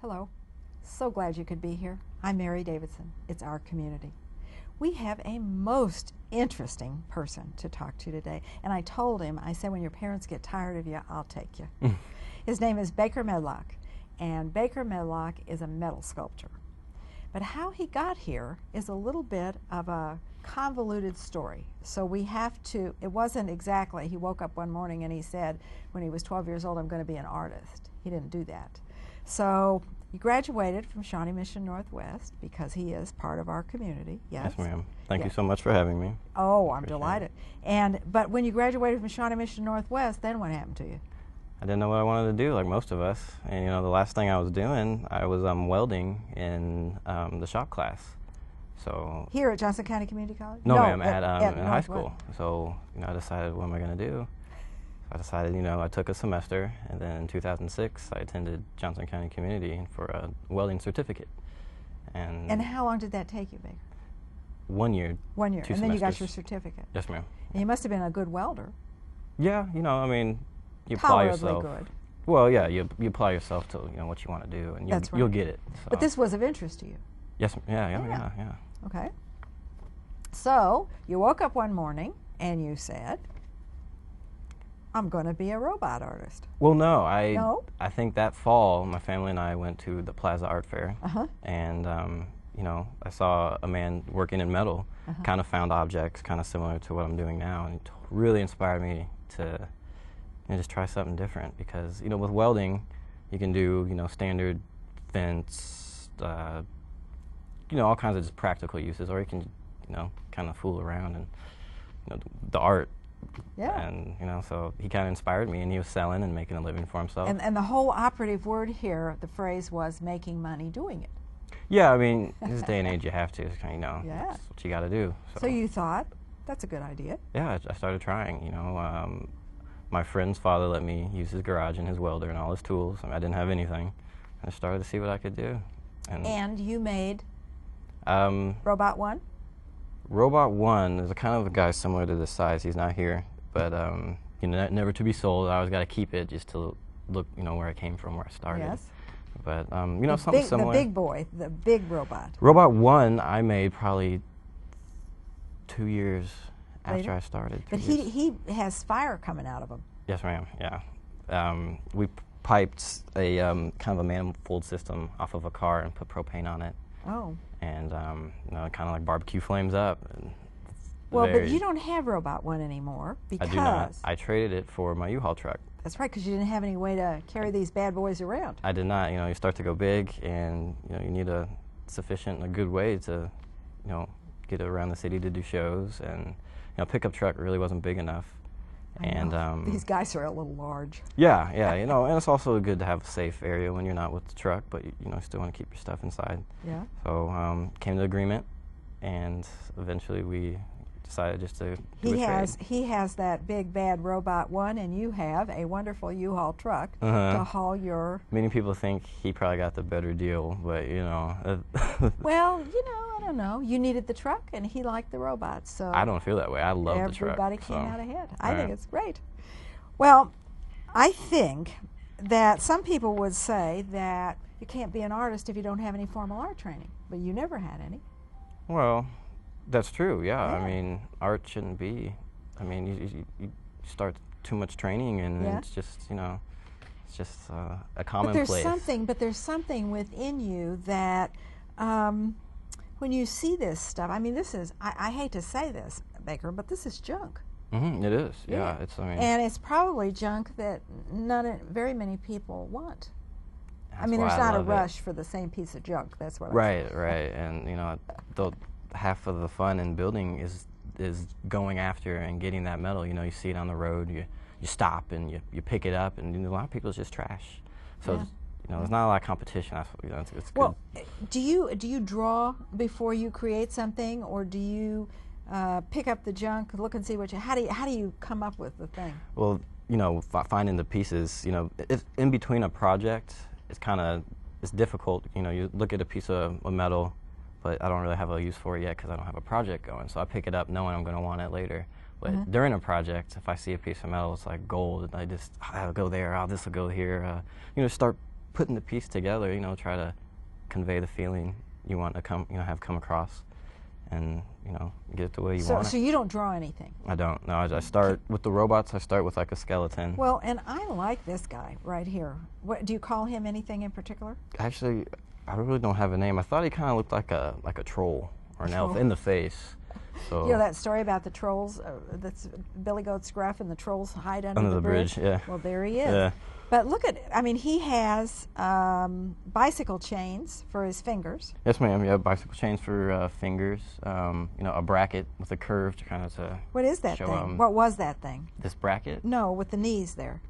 Hello. So glad you could be here. I'm Mary Davidson. It's our community. We have a most interesting person to talk to today. And I told him, I said, when your parents get tired of you, I'll take you. His name is Baker Medlock. And Baker Medlock is a metal sculptor. But how he got here is a little bit of a convoluted story. So we have to, it wasn't exactly, he woke up one morning and he said, when he was 12 years old, I'm going to be an artist. He didn't do that. So he graduated from Shawnee Mission Northwest because he is part of our community. Yes, Yes, ma'am. Thank you so much for having me. Oh, I'm Appreciate delighted. But when you graduated from Shawnee Mission Northwest, then what happened to you? I didn't know what I wanted to do, like most of us. And the last thing I was doing, I was welding in the shop class. So Here at Johnson County Community College? no, ma'am, in high Northwest. school. So I decided, what am I going to do? I decided, I took a semester, and then in 2006, I attended Johnson County Community for a welding certificate. And how long did that take you, Baker? 1 year. 1 year. 2 And then you got semesters. your certificate. Yes, ma'am. And you must have been a good welder. Yeah, you apply Tolerably yourself. good. Well, yeah, you apply yourself to what you want to do, and That's right. you'll get it. So. But this was of interest to you. Yes, yeah. Okay. So you woke up one morning and you said, I'm going to be a robot artist. Well, no, No? I think that fall, my family and I went to the Plaza Art Fair, and I saw a man working in metal, kind of found objects kind of similar to what I'm doing now, and it really inspired me to just try something different, because with welding, you can do standard vents, all kinds of just practical uses, or you can kind of fool around and the art. Yeah. And so he kind of inspired me, and he was selling and making a living for himself. And the whole operative word here, the phrase was making money doing it. Yeah, in this day and age, you have to. It's kind of, Yeah. that's what you got to do. So you thought, that's a good idea. Yeah, I started trying. My friend's father let me use his garage and his welder and all his tools. I didn't have anything. I started to see what I could do. And you made Robot One? Robot One is a kind of a guy similar to this size. He's not here, but never to be sold. I always got to keep it just to look, where I came from, where I started. Yes. But something similar. The big boy, the big robot. Robot One, I made probably 2 years Later? after I started. But he has fire coming out of him. Yes, ma'am. Yeah. We piped a kind of a manifold system off of a car and put propane on it. Oh. And kind of like barbecue flames up. And Well, but you don't have Robot One anymore because I do not. I traded it for my U-Haul truck. That's right, because you didn't have any way to carry these bad boys around. I did not. You start to go big, and you need a sufficient, a good way to, get around the city to do shows. And pickup truck really wasn't big enough. And these guys are a little large. Yeah, and it's also good to have a safe area when you're not with the truck, but you still want to keep your stuff inside. Yeah. So came to agreement, and eventually we decided just to do a trade. He has that big bad Robot One, and you have a wonderful U-Haul truck to haul your. Many people think he probably got the better deal, but Well, I don't know. You needed the truck, and he liked the robot, so. I don't feel that way. I love the truck. Everybody came out ahead. I think Right. it's great. Well, I think that some people would say that you can't be an artist if you don't have any formal art training, but you never had any. Well, that's true. Yeah. Yeah. Art shouldn't be. You start too much training, and Yeah. it's just it's just a commonplace. But there's something within you that when you see this stuff, this is, I hate to say this, Baker, but this is junk. It is. Yeah. It's. And it's probably junk that very many people want. That's there's why I not a love it. rush for the same piece of junk. That's what Right. And half of the fun in building is going after and getting that metal. You see it on the road, you stop and you pick it up, and a lot of people it's just trash. So there's not a lot of competition. That's it's Well, good. do you draw before you create something, or do you pick up the junk, look and see what how do you come up with the thing? Well, finding the pieces. If in between a project, it's difficult. You look at a piece of metal, but I don't really have a use for it yet because I don't have a project going. So I pick it up knowing I'm going to want it later. But during a project, if I see a piece of metal, it's like gold, and I'll go there, this will go here. Start putting the piece together, you know, try to convey the feeling you want to have come across, and you know, get it the way you want it. So you don't draw anything? I don't. No, I start with the robots. I start with like a skeleton. Well, and I like this guy right here. What do you call him? Anything in particular? Actually, I really don't have a name. I thought he kind of looked like a troll or an elf in the face. So you know that story about the trolls? That's Billy Goat's Gruff and the trolls hide under the bridge. Yeah. Well, there he is. Yeah. But look at, I mean, he has bicycle chains for his fingers. Yes, ma'am. Yeah, bicycle chains for fingers. You know, a bracket with a curve to kind of What is that thing? What was that thing? This bracket? No, with the knees there.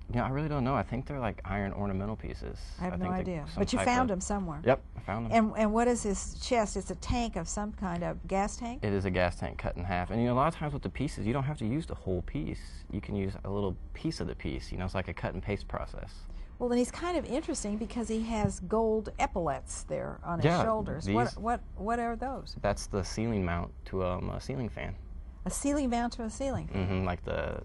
You know, I really don't know. I think they're like iron ornamental pieces. I have no idea. But you found them somewhere. Yep, I found them. And what is his chest? It's a tank of some kind of gas tank? It is a gas tank cut in half. And you know, a lot of times with the pieces, you don't have to use the whole piece. You can use a little piece of the piece. You know, it's like a cut and paste process. Well, then he's kind of interesting because he has gold epaulets there on his shoulders. What are those? That's the ceiling mount to a ceiling fan. A ceiling mount to a ceiling fan? Mm-hmm, like the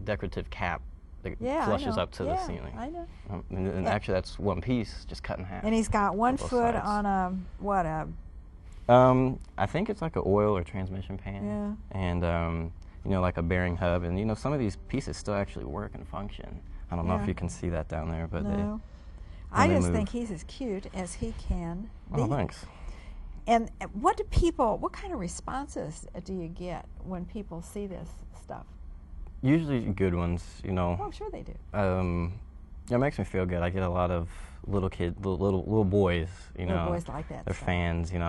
decorative cap that yeah, flushes up to the ceiling. I know. And actually, that's one piece, just cut in half. And he's got one foot on a, what, a... I think it's like an oil or transmission pan. Yeah. And, you know, like a bearing hub. And, you know, some of these pieces still actually work and function. I don't know if you can see that down there, but no. I just think he's as cute as he can be. Oh, thanks. And what kind of responses do you get when people see this stuff? Usually good ones, you know. Oh, sure they do. Yeah, it makes me feel good. I get a lot of little boys, you know. Little boys like that. They're fans, you know.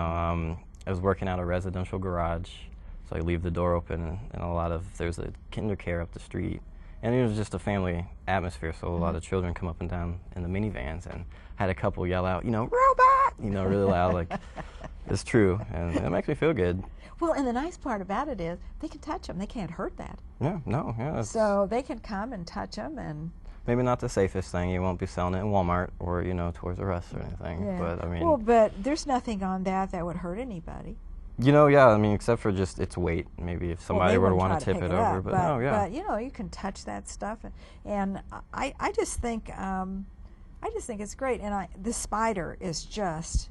I was working out a residential garage, so I leave the door open, and there's a kinder care up the street. And it was just a family atmosphere, so a lot of children come up and down in the minivans, and I had a couple yell out, you know, robot, you know, really loud, like, it's true, and it makes me feel good. Well, and the nice part about it is they can touch them. They can't hurt that. Yeah. So they can come and touch them, and maybe not the safest thing. You won't be selling it in Walmart or, you know, Toys R Us or anything. Yeah. But I mean, well, but there's nothing on that would hurt anybody. You know, yeah. I mean, except for just its weight. Maybe if somebody were to want to tip it over, but no, yeah. But you know, you can touch that stuff, and I just think it's great. And this spider is just.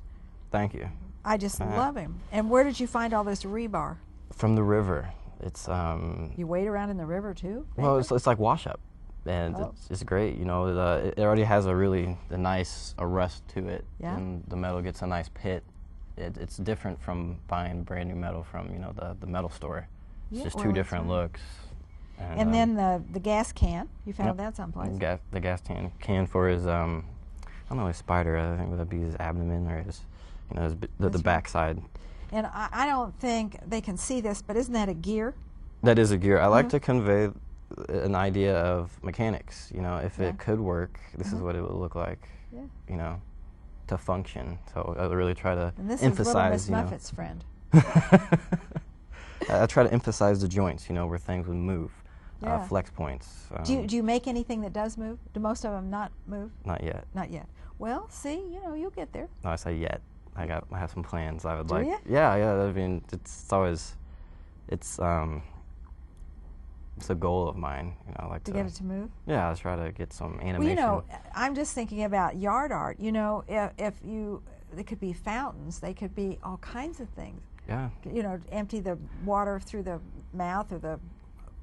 Thank you. I just love him. And where did you find all this rebar? From the river. It's You wade around in the river too? Well, it's like wash up, and it's great. You know, it already has a nice rust to it, and the metal gets a nice pit. It's different from buying brand new metal from, you know, the metal store. It's just two different looks. And then the gas can, you found that someplace. The gas can for his I don't know, his spider. I think that'd be his abdomen or his, you know, the backside. And I don't think they can see this, but isn't that a gear? That is a gear. I like to convey an idea of mechanics. You know, if it could work, this is what it would look like. Yeah. You know, to function. So I really try to emphasize. And this is Little Miss Muffet's friend. I try to emphasize the joints. You know, where things would move. Yeah. Flex points. Do you make anything that does move? Do most of them not move? Not yet. Not yet. Well, see, you know, you'll get there. No, I say yet. I have some plans. I would Do like. You? Yeah. I mean, it's a goal of mine. You know, I like to get it to move. Yeah, I try to get some animation. Well, you know, I'm just thinking about yard art. You know, they could be fountains. They could be all kinds of things. Yeah. You know, empty the water through the mouth or the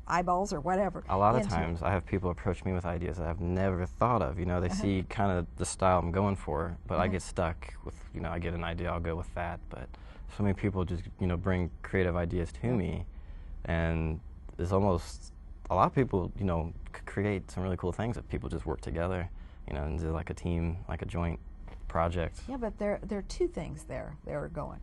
eyeballs or whatever. A lot of times I have people approach me with ideas that I've never thought of. You know, they see kind of the style I'm going for, but I get stuck with, you know, I get an idea, I'll go with that. But so many people just, you know, bring creative ideas to me, and there's almost a lot of people, you know, create some really cool things if people just work together, you know, and do like a team, like a joint project. Yeah, but there are two things there are going.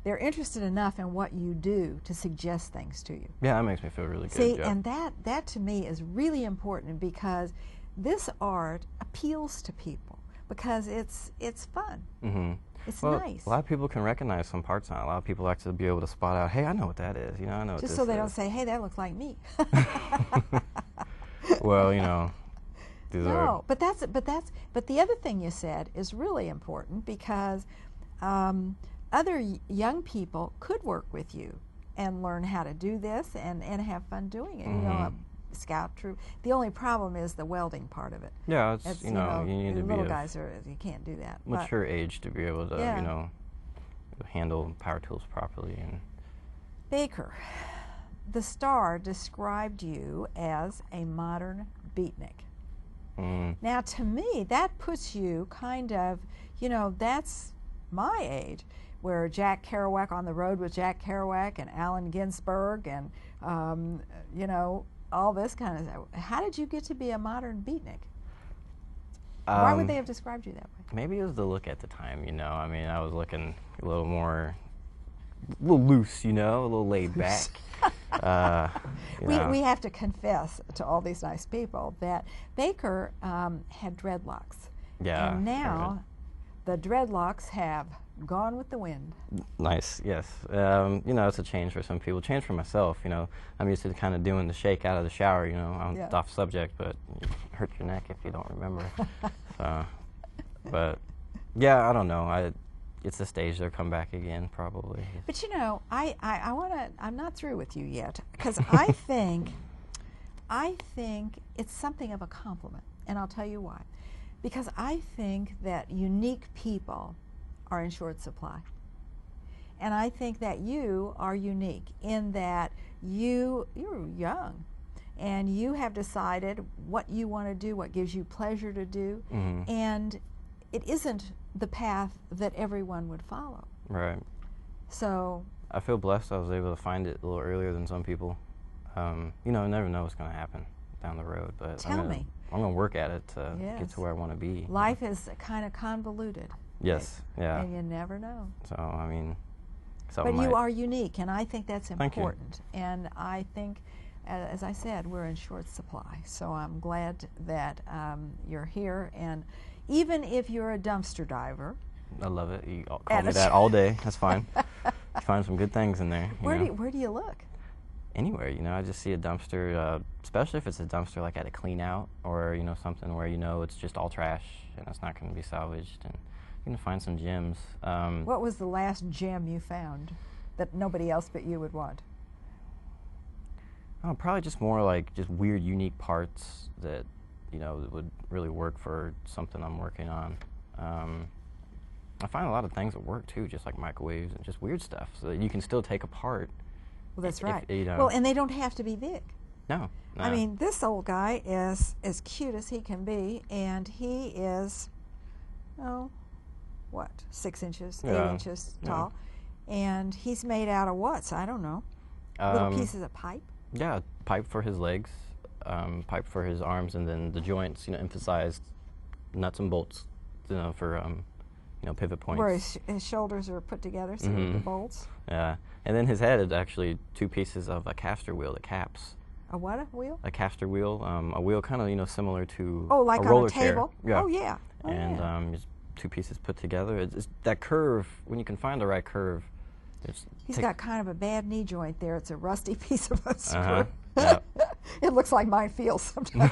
They're interested enough in what you do to suggest things to you. Yeah, that makes me feel really good. See, and that to me is really important, because this art appeals to people because it's fun. Mm-hmm. It's well, nice. A lot of people can recognize some parts on it. A lot of people like to be able to spot out, hey, I know what that is. You know, I know. Just what this so they is. don't say, hey, that looks like me. Well, you know. No, but the other thing you said is really important, because other young people could work with you and learn how to do this and have fun doing it. You know, scout troop. The only problem is the welding part of it. Yeah, it's, you need to be little guys you can't do that. Mature age to be able to, handle power tools properly. And Baker, the Star described you as a modern beatnik. Now, to me, that puts you kind of, that's my age, where Jack Kerouac, On the Road with Jack Kerouac, and Allen Ginsberg, and, all this kind of stuff. How did you get to be a modern beatnik? Why would they have described you that way? Maybe it was the look at the time, I mean, I was looking a little more, a little loose, a little laid back. We have to confess to all these nice people that Baker had dreadlocks. Yeah. And now the dreadlocks have gone with the wind. Nice, yes. It's a change for some people. Change for myself, I'm used to kind of doing the shake out of the shower, I'm off subject, but you hurt your neck if you don't remember. But yeah, I don't know. It's the stage they'll come back again, probably. But I'm not through with you yet, because I think it's something of a compliment, and I'll tell you why. Because I think that unique people are in short supply. And I think that you are unique in that you're young, and you have decided what you want to do, what gives you pleasure to do, and it isn't the path that everyone would follow. Right. So I feel blessed I was able to find it a little earlier than some people. I never know what's going to happen down the road, but Tell me. I'm going to work at it to get to where I want to be. Life is kind of convoluted. Yes, yeah. And you never know. So, I mean, but you are unique, and I think that's Thank important. you. And I think, as I said, we're in short supply. So I'm glad that you're here. And even if you're a dumpster diver, I love it. You call me that all day. That's fine. You find some good things in there. Where do you look? Anywhere, I just see a dumpster, especially if it's a dumpster like at a clean out, or something where it's just all trash and it's not going to be salvaged, and you can find some gems. What was the last gem you found that nobody else but you would want? Oh, probably just more like just weird, unique parts that would really work for something I'm working on. I find a lot of things that work too, just like microwaves and just weird stuff, so that you can still take apart. Well, that's right. Well, and they don't have to be big. No. I mean, this old guy is as cute as he can be, and he is, 6 inches, 8 inches tall, and he's made out of what? So I don't know. Little pieces of pipe. Yeah, pipe for his legs, pipe for his arms, and then the joints. Emphasized nuts and bolts. For pivot points. Where his shoulders are put together, so the bolts. Yeah, and then his head is actually 2 pieces of a caster wheel, the caps. A what? A wheel? A caster wheel. A wheel kind of similar to like a roller on a table? chair. Yeah. Oh yeah. Oh, and just 2 pieces put together. It's that curve. When you can find the right curve. He's got kind of a bad knee joint there. It's a rusty piece of a screw. Yeah. It looks like mine feels sometimes.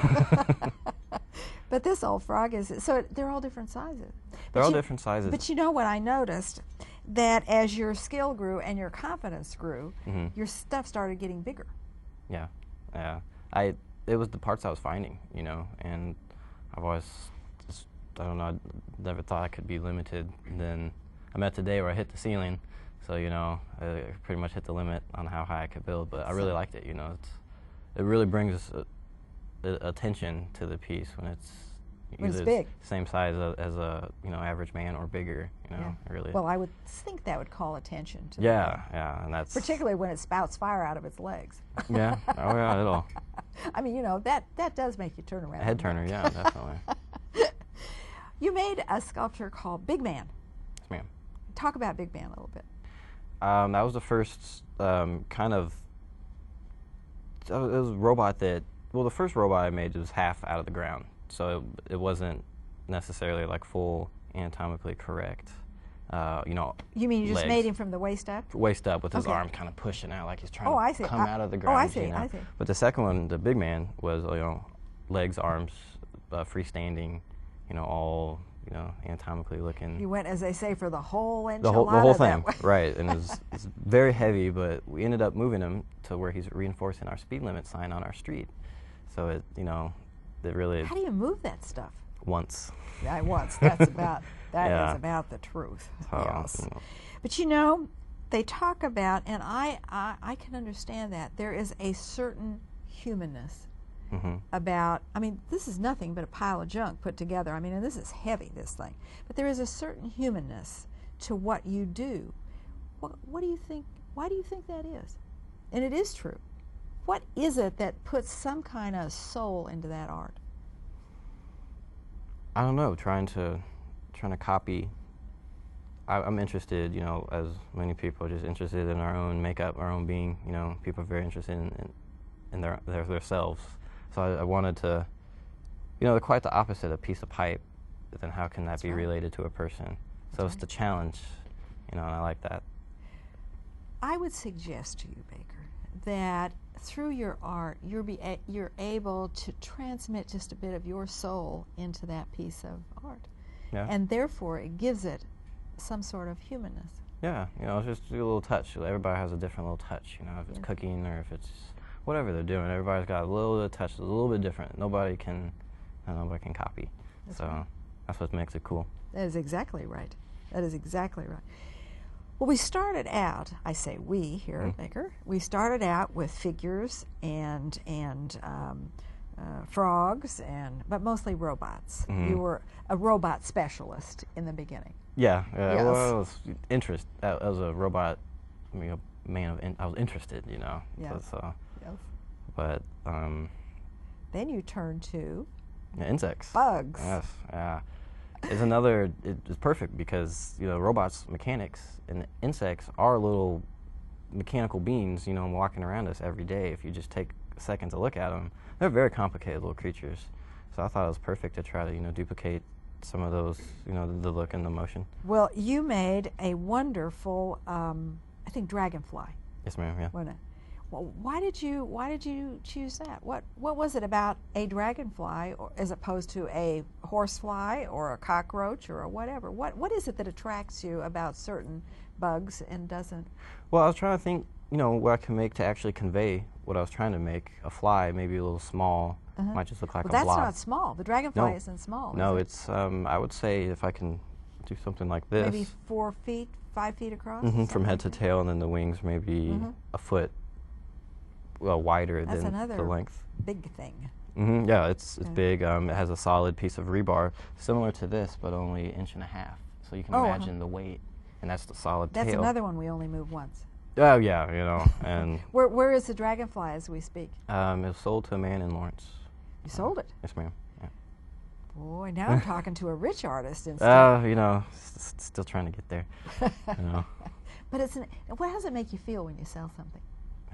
But this old frog they're all different sizes. They're all different sizes. But you know what I noticed? That as your skill grew and your confidence grew, your stuff started getting bigger. Yeah, yeah. It was the parts I was finding, and I've always I don't know, I never thought I could be limited. And then I met today where I hit the ceiling, so I pretty much hit the limit on how high I could build. But I really liked it. It really brings attention to the piece when it's either big. Same size as a average man or bigger. Really. Well, I would think that would call attention to. Yeah, and that's particularly when it spouts fire out of its legs. Yeah. Oh yeah, it'll. I mean, that does make you turn around. A head turner, yeah, definitely. You made a sculpture called Big Man. Yes, ma'am. Talk about Big Man a little bit. That was the first kind of. It was a robot that. Well, the first robot I made was half out of the ground, so it wasn't necessarily like full anatomically correct. You mean you just made him from the waist up? Waist up with his arm kind of pushing out like he's trying to come out of the ground. Oh, I see. I see. But the second one, the Big Man, was legs, arms, freestanding, all anatomically looking. You went, as they say, for the whole enchilada. The whole thing, right? And it's very heavy, but we ended up moving him to where he's reinforcing our speed limit sign on our street. So it, you know, it really. How do you move that stuff? Once. Yeah, once. That's about, that Yeah. is about the truth. So, Yes. you know. But you know, they talk about, and I can understand that, there is a certain humanness about, I mean, this is nothing but a pile of junk put together. I mean, and this is heavy, this thing. But there is a certain humanness to what you do. What do you think, why do you think that is? And it is true. What is it that puts some kind of soul into that art? I don't know, trying to copy. I'm interested, you know, as many people are just interested in our own makeup, our own being. You know, people are very interested in their selves. So I wanted to, you know, they're quite the opposite, a piece of pipe. Then how can that be related to a person? So it's the challenge, you know, and I like that. I would suggest to you, Baker, that through your art, you're able to transmit just a bit of your soul into that piece of art. Yeah. And therefore, it gives it some sort of humanness. Yeah, you know, it's just a little touch. Everybody has a different little touch, you know, if it's cooking or if it's whatever they're doing. Everybody's got a little bit of touch, a little bit different. Nobody can copy. That's so right. That's what makes it cool. That is exactly right. That is exactly right. Well, we started out, I say we here at Baker, we started out with figures and frogs, but mostly robots. You were a robot specialist in the beginning. Yeah, Yes. well, I was as a robot, I mean, a man of, I was interested, you know. Yes. So, Yes. but Then you turned to insects. bugs. Yes, yeah. It's perfect because, you know, robots, mechanics, and insects are little mechanical beings, you know, walking around us every day. If you just take a second to look at them, they're very complicated little creatures. So I thought it was perfect to try to, you know, duplicate some of those, you know, the look and the motion. Well, you made a wonderful, I think, dragonfly. Yes, ma'am. Yeah. Wasn't it? Well, why did you choose that? What was it about a dragonfly, or, as opposed to a horsefly or a cockroach or a whatever? What is it that attracts you about certain bugs and doesn't? Well, I was trying to think, you know, what I can make to actually convey what I was trying to make. A fly, maybe a little small, might just look like Well, a that's blob. not small. The dragonfly No. isn't small. No, is it? it's, I would say if I can do something like this. Maybe 4 feet, 5 feet across? From head to tail, and then the wings maybe a foot wider That's than another the length. big thing. Yeah, it's big. It has a solid piece of rebar, similar to this, but only 1.5 inches. So you can imagine the weight, and that's the solid That's tail. another one we only move once. Oh yeah, you know, and Where is the dragonfly as we speak? it was sold to a man in Lawrence. You sold it. Yes, ma'am. Yeah. Boy, now I'm talking to a rich artist instead. You know, still trying to get there. You know, But what does it make you feel when you sell something?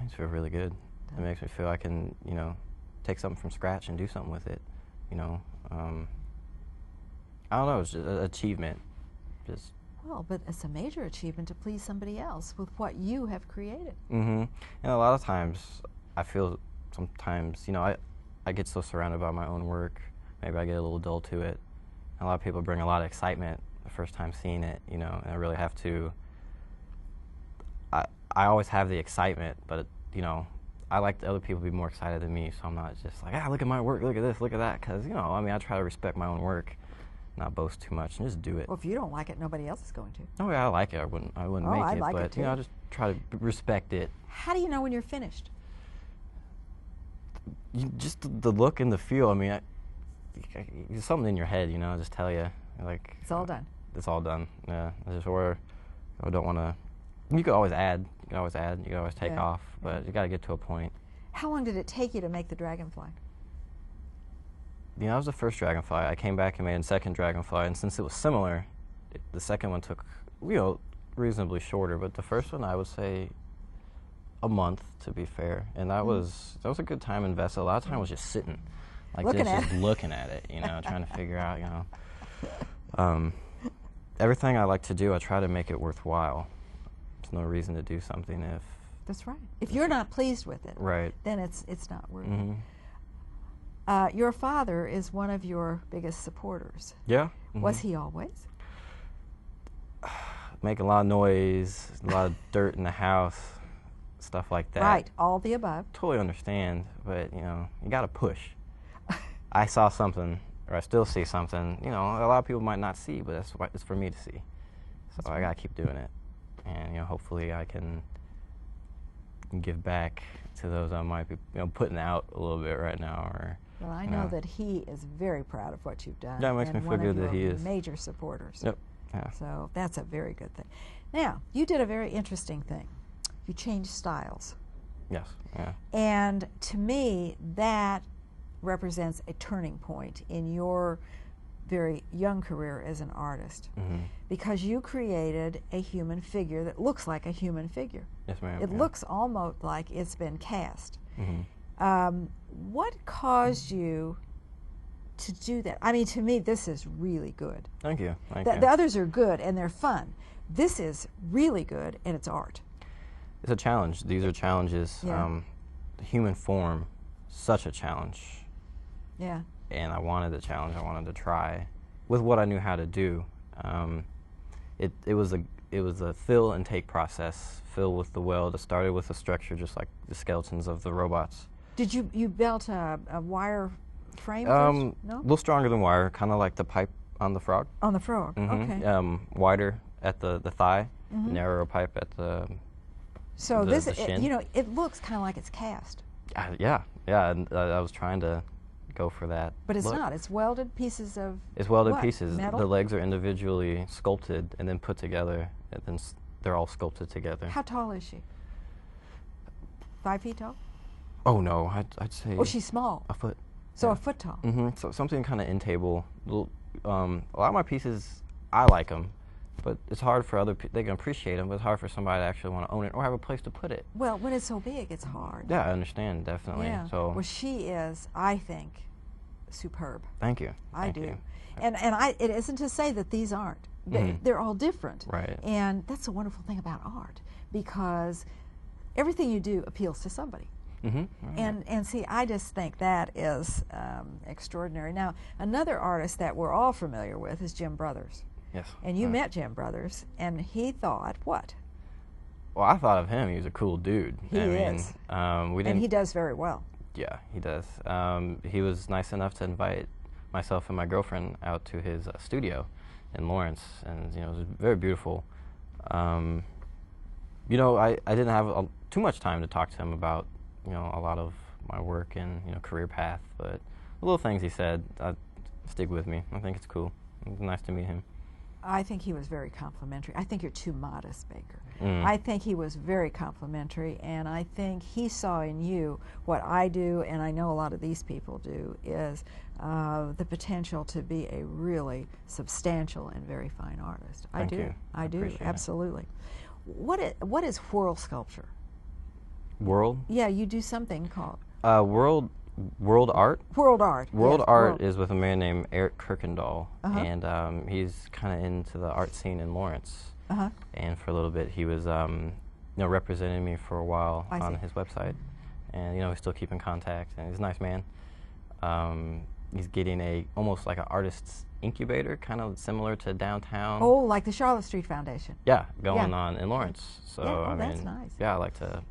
it makes me feel really good. It makes me feel I can, you know, take something from scratch and do something with it. You know, I don't know. It's just an achievement. Just. Well, but it's a major achievement to please somebody else with what you have created. And a lot of times, I feel sometimes, you know, I get so surrounded by my own work. Maybe I get a little dull to it. A lot of people bring a lot of excitement the first time seeing it, you know, and I really have to. I always have the excitement, but you know, I like the other people to be more excited than me, so I'm not just like, look at my work, look at this, look at that, because, you know, I mean, I try to respect my own work, not boast too much, and just do it. Well, if you don't like it, nobody else is going to. Oh yeah, I like it. I wouldn't make I it, like but it too. you know, I just try to respect it. How do you know when you're finished? Just the look and the feel. I mean, there's something in your head, you know, just tell you, like. It's all done. It's all done. Yeah, I just I don't want to. You could always add. You can always take off, but you got to get to a point. How long did it take you to make the dragonfly? You know, that was the first dragonfly. I came back and made a second dragonfly, and since it was similar, the second one took, you know, reasonably shorter. But the first one, I would say, a month, to be fair, and that was a good time invested. A lot of time I was just sitting, like just looking at it, you know, trying to figure out, you know, everything I like to do, I try to make it worthwhile. There's no reason to do something if. That's right. If you're not pleased with it, right, then it's not worth it. Your father is one of your biggest supporters. Yeah. Was he always? Make a lot of noise, a lot of dirt in the house. stuff like that. Right, all the above. Totally understand, but you know, you got to push. I saw something, or I still see something. You know, a lot of people might not see, but that's what it's for me to see. So I got to keep doing it, and you know, hopefully I can give back to those I might be, you know, putting out a little bit right now. Or well, I know that he is very proud of what you've done. Yeah, it makes me feel good that he is. Major supporters. Yep. Yeah. So that's a very good thing. Now, you did a very interesting thing. You changed styles. Yes. Yeah. And to me, that represents a turning point in your very young career as an artist, because you created a human figure that looks like a human figure. Yes, ma'am. It looks almost like it's been cast. What caused you to do that? I mean, to me, this is really good. Thank you. The others are good and they're fun. This is really good, and it's art. It's a challenge. These are challenges. Yeah. The human form, such a challenge. Yeah. And I wanted the challenge. I wanted to try with what I knew how to do. It was a fill and take process. Fill with the weld. It started with a structure just like the skeletons of the robots. Did you built a wire frame first? No? A little stronger than wire, kind of like the pipe on the frog. On the frog. Okay. Wider at the thigh, narrower pipe at the. So the shin. you know, it looks kind of like it's cast. Yeah. And I was trying to go for that. But it's not. It's welded pieces of. It's welded what? pieces. Metal? The legs are individually sculpted and then put together, and then they're all sculpted together. How tall is she? 5 feet tall? Oh no, I'd say. Oh, she's small. A foot. So yeah. a foot tall. So something kind of in table. A lot of my pieces, I like them, but it's hard for other people. They can appreciate them, but it's hard for somebody to actually want to own it or have a place to put it. Well, when it's so big, it's hard. Yeah, I understand, definitely. Yeah. So. Well, she is, I think, superb. Thank you. I Thank do. you. And it isn't to say that these aren't. They're all different. Right. And that's a wonderful thing about art, because everything you do appeals to somebody. Right. And see, I just think that is extraordinary. Now, another artist that we're all familiar with is Jim Brothers. Yes. And you met Jim Brothers, and he thought what? Well, I thought of him. He was a cool dude. He is. And he does very well. Yeah, he does. He was nice enough to invite myself and my girlfriend out to his studio in Lawrence, and you know, it was very beautiful. You know, I didn't have too much time to talk to him about, you know, a lot of my work and, you know, career path, but the little things he said stick with me. I think it's cool. It was nice to meet him. I think he was very complimentary. I think you're too modest, Baker. I think he was very complimentary, and I think he saw in you what I do, and I know a lot of these people do, is the potential to be a really substantial and very fine artist. Thank you. I do, appreciate absolutely. What is whirl sculpture? World? Yeah, you do something called World Art? World Art. World yes, Art is with a man named Eric Kirkendall, Uh-huh. and he's kind of into the art scene in Lawrence. Uh-huh. And for a little bit, he was, you know, representing me for a while I on see. his website, and you know, we still keep in contact. And he's a nice man. He's getting almost like an artist's incubator, kind of similar to downtown. Oh, like the Charlotte Street Foundation. Yeah, going on in Lawrence. So Yeah, I mean, that's nice. yeah, I like to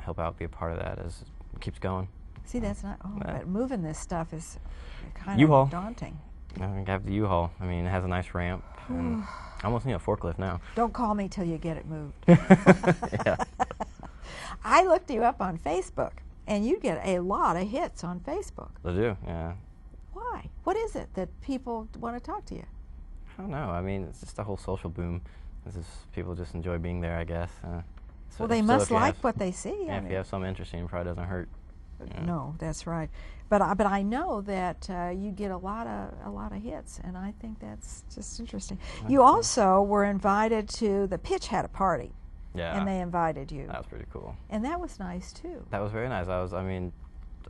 help out, be a part of that as it keeps going. See, that's not. Oh, Yeah. but moving this stuff is kind U-Haul. of daunting. I have the U-Haul. I mean, it has a nice ramp. And I almost need a forklift now. Don't call me till you get it moved. Yeah. I looked you up on Facebook, and you get a lot of hits on Facebook. I do, yeah. Why? What is it that people want to talk to you? I don't know. I mean, it's just a whole social boom. People just enjoy being there, I guess. Well, they must like what they see. Yeah, if you have something interesting, it probably doesn't hurt. Yeah. No, that's right. But I know that you get a lot of hits, and I think that's just interesting. You also were invited to the Pitch had a party. Yeah. And they invited you. That was pretty cool. And that was nice too. That was very nice. I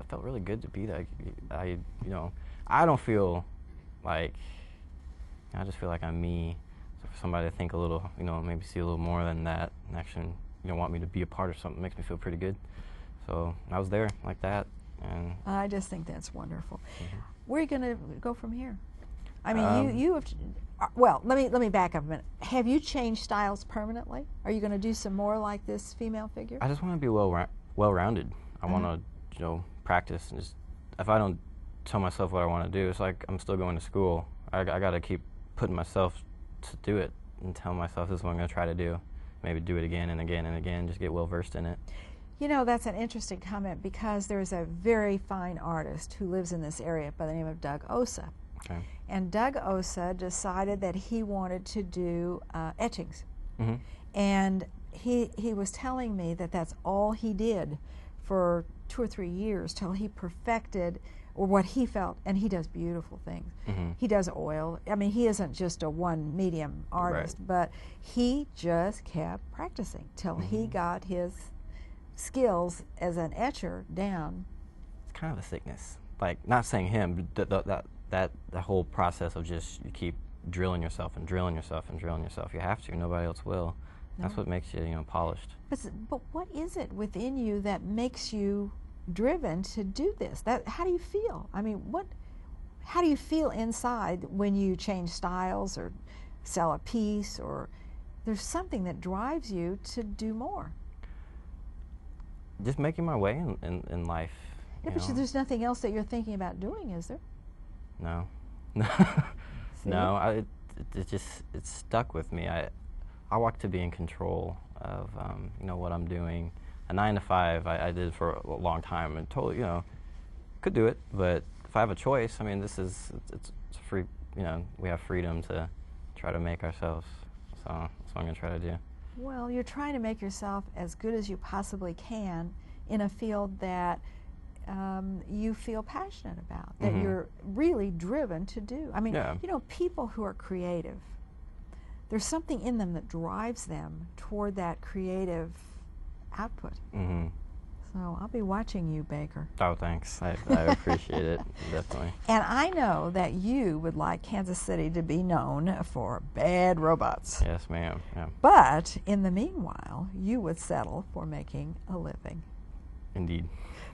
felt really good to be there. I don't feel like, I just feel like I'm me. So for somebody to think a little, you know, maybe see a little more than that, and actually, you know, want me to be a part of something makes me feel pretty good. So I was there like that, and I just think that's wonderful. Where are you going to go from here? I mean, you have Well, let me back up a minute. Have you changed styles permanently? Are you going to do some more like this female figure? I just want to be well-rounded. I want to, you know, practice, and just, if I don't tell myself what I want to do, it's like I'm still going to school. I got to keep putting myself to do it and tell myself this is what I'm going to try to do. Maybe do it again and again and again, just get well versed in it. You know, that's an interesting comment, because there's a very fine artist who lives in this area by the name of Doug Osa. Okay. And Doug Osa decided that he wanted to do etchings. Mm-hmm. And he was telling me that that's all he did for 2 or 3 years till he perfected, or what he felt, and he does beautiful things. Mm-hmm. He does oil. I mean, he isn't just a one medium artist, Right. but he just kept practicing till he got his skills as an etcher down. It's kind of a sickness. Like, not saying him, but the whole process of just, you keep drilling yourself and drilling yourself and drilling yourself. You have to. Nobody else will. No. That's what makes you, you know, polished. But what is it within you that makes you driven to do this? How do you feel? I mean, how do you feel inside when you change styles or sell a piece, or there's something that drives you to do more? Just making my way in life. Yeah, but there's nothing else that you're thinking about doing, is there? No. No, it's stuck with me. I want to be in control of, you know, what I'm doing. A 9 to 5 I did for a long time, and totally, you know, could do it, but if I have a choice, I mean, it's free, you know, we have freedom to try to make ourselves, so that's what I'm going to try to do. Well, you're trying to make yourself as good as you possibly can in a field that you feel passionate about, that you're really driven to do. I mean, you know, people who are creative, there's something in them that drives them toward that creative output. Mm-hmm. So I'll be watching you, Baker. Oh, thanks. I appreciate it, definitely. And I know that you would like Kansas City to be known for bad robots. Yes, ma'am. Yeah. But in the meanwhile, you would settle for making a living. Indeed.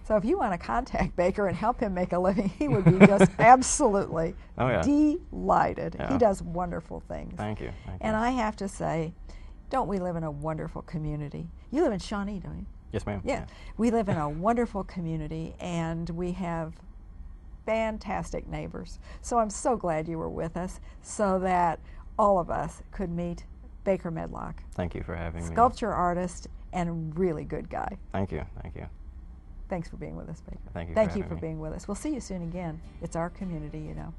So if you want to contact Baker and help him make a living, he would be just absolutely delighted. Yeah. He does wonderful things. Thank you. And I have to say, don't we live in a wonderful community? You live in Shawnee, don't you? Yes, ma'am. Yeah. We live in a wonderful community, and we have fantastic neighbors. So I'm so glad you were with us so that all of us could meet Baker Medlock. Thank you for having me. Sculpture artist and really good guy. Thank you. Thank you. Thanks for being with us, Baker. Thank you. Thank you for being with us. We'll see you soon again. It's our community, you know.